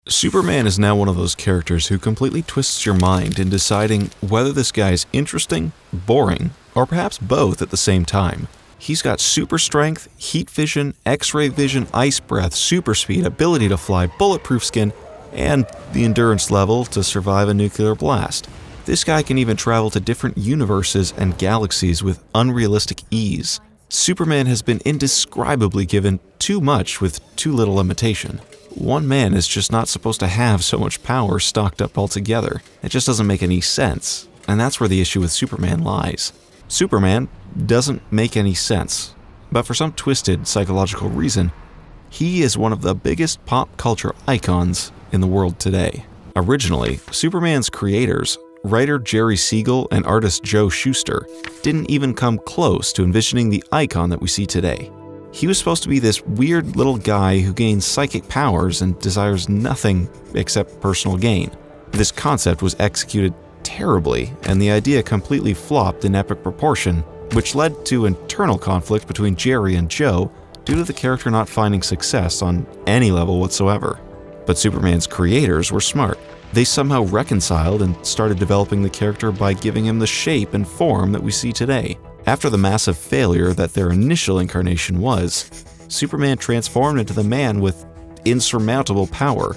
Superman is now one of those characters who completely twists your mind in deciding whether this guy is interesting, boring, or perhaps both at the same time. He's got super strength, heat vision, X-ray vision, ice breath, super speed, ability to fly, bulletproof skin, and the endurance level to survive a nuclear blast. This guy can even travel to different universes and galaxies with unrealistic ease. Superman has been indescribably given too much with too little limitation. One man is just not supposed to have so much power stocked up altogether. It just doesn't make any sense, and that's where the issue with Superman lies. Superman doesn't make any sense, but for some twisted psychological reason, he is one of the biggest pop culture icons in the world today. Originally, Superman's creators, writer Jerry Siegel and artist Joe Shuster, didn't even come close to envisioning the icon that we see today. He was supposed to be this weird little guy who gains psychic powers and desires nothing except personal gain. This concept was executed terribly, and the idea completely flopped in epic proportion, which led to internal conflict between Jerry and Joe due to the character not finding success on any level whatsoever. But Superman's creators were smart. They somehow reconciled and started developing the character by giving him the shape and form that we see today. After the massive failure that their initial incarnation was, Superman transformed into the man with insurmountable power,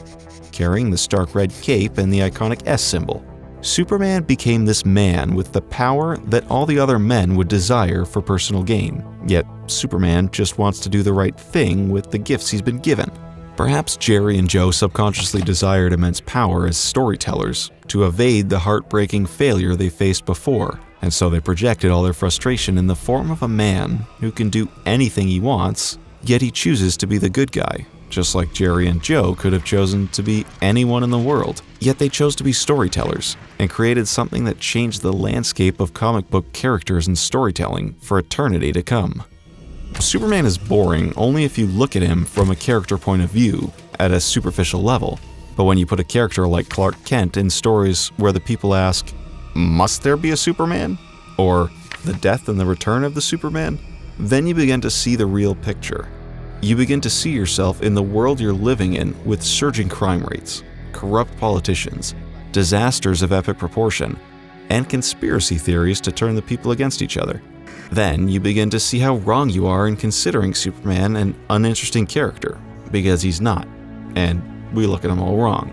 carrying the stark red cape and the iconic S symbol. Superman became this man with the power that all the other men would desire for personal gain, yet Superman just wants to do the right thing with the gifts he's been given. Perhaps Jerry and Joe subconsciously desired immense power as storytellers to evade the heartbreaking failure they faced before, and so they projected all their frustration in the form of a man who can do anything he wants, yet he chooses to be the good guy, just like Jerry and Joe could have chosen to be anyone in the world. Yet they chose to be storytellers and created something that changed the landscape of comic book characters and storytelling for eternity to come. Superman is boring only if you look at him from a character point of view at a superficial level. But when you put a character like Clark Kent in stories where the people ask, "Must there be a Superman?" or "The death and the return of the Superman?" then you begin to see the real picture. You begin to see yourself in the world you're living in with surging crime rates, corrupt politicians, disasters of epic proportion, and conspiracy theories to turn the people against each other. Then you begin to see how wrong you are in considering Superman an uninteresting character, because he's not, and we look at him all wrong.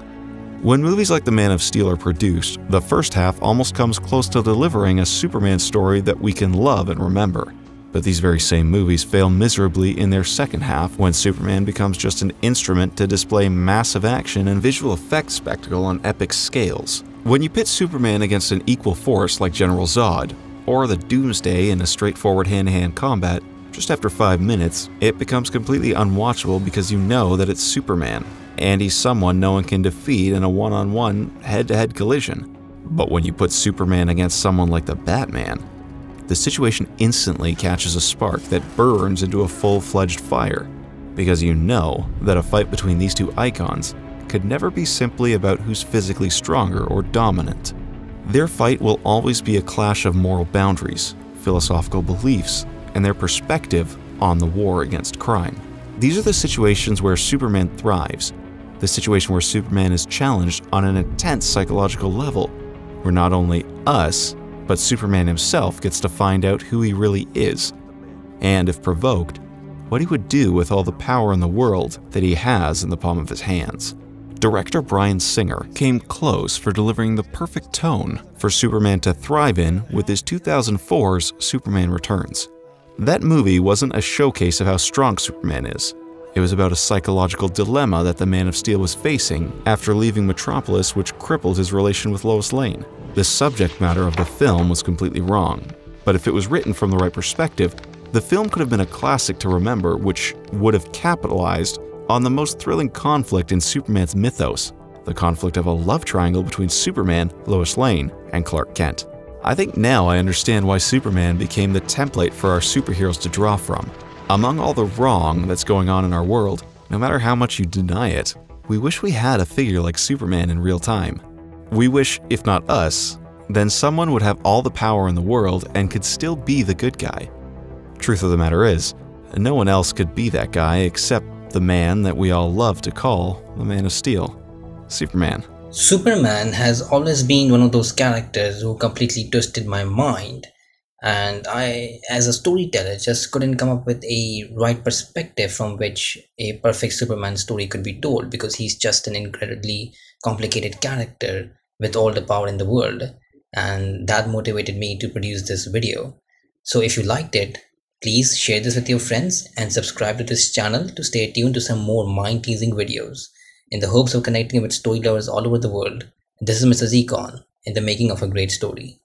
When movies like The Man of Steel are produced, the first half almost comes close to delivering a Superman story that we can love and remember. But these very same movies fail miserably in their second half when Superman becomes just an instrument to display massive action and visual effects spectacle on epic scales. When you pit Superman against an equal force like General Zod, or the Doomsday in a straightforward hand-to-hand combat, just after 5 minutes, it becomes completely unwatchable because you know that it's Superman, and he's someone no one can defeat in a one-on-one, head-to-head collision. But when you put Superman against someone like the Batman, the situation instantly catches a spark that burns into a full-fledged fire, because you know that a fight between these two icons could never be simply about who's physically stronger or dominant. Their fight will always be a clash of moral boundaries, philosophical beliefs, and their perspective on the war against crime. These are the situations where Superman thrives, the situation where Superman is challenged on an intense psychological level, where not only us, but Superman himself gets to find out who he really is, and if provoked, what he would do with all the power in the world that he has in the palm of his hands. Director Bryan Singer came close for delivering the perfect tone for Superman to thrive in with his 2004's Superman Returns. That movie wasn't a showcase of how strong Superman is. It was about a psychological dilemma that the Man of Steel was facing after leaving Metropolis, which crippled his relation with Lois Lane. The subject matter of the film was completely wrong, but if it was written from the right perspective, the film could have been a classic to remember which would have capitalized on the most thrilling conflict in Superman's mythos, the conflict of a love triangle between Superman, Lois Lane, and Clark Kent. I think now I understand why Superman became the template for our superheroes to draw from. Among all the wrong that's going on in our world, no matter how much you deny it, we wish we had a figure like Superman in real time. We wish, if not us, then someone would have all the power in the world and could still be the good guy. Truth of the matter is, no one else could be that guy except the man that we all love to call the Man of Steel. Superman. Superman has always been one of those characters who completely twisted my mind, and I, as a storyteller, just couldn't come up with a right perspective from which a perfect Superman story could be told, because he's just an incredibly complicated character with all the power in the world, and that motivated me to produce this video. So if you liked it, please share this with your friends and subscribe to this channel to stay tuned to some more mind-teasing videos. In the hopes of connecting with story lovers all over the world, this is Mr. Zeecon in the making of a great story.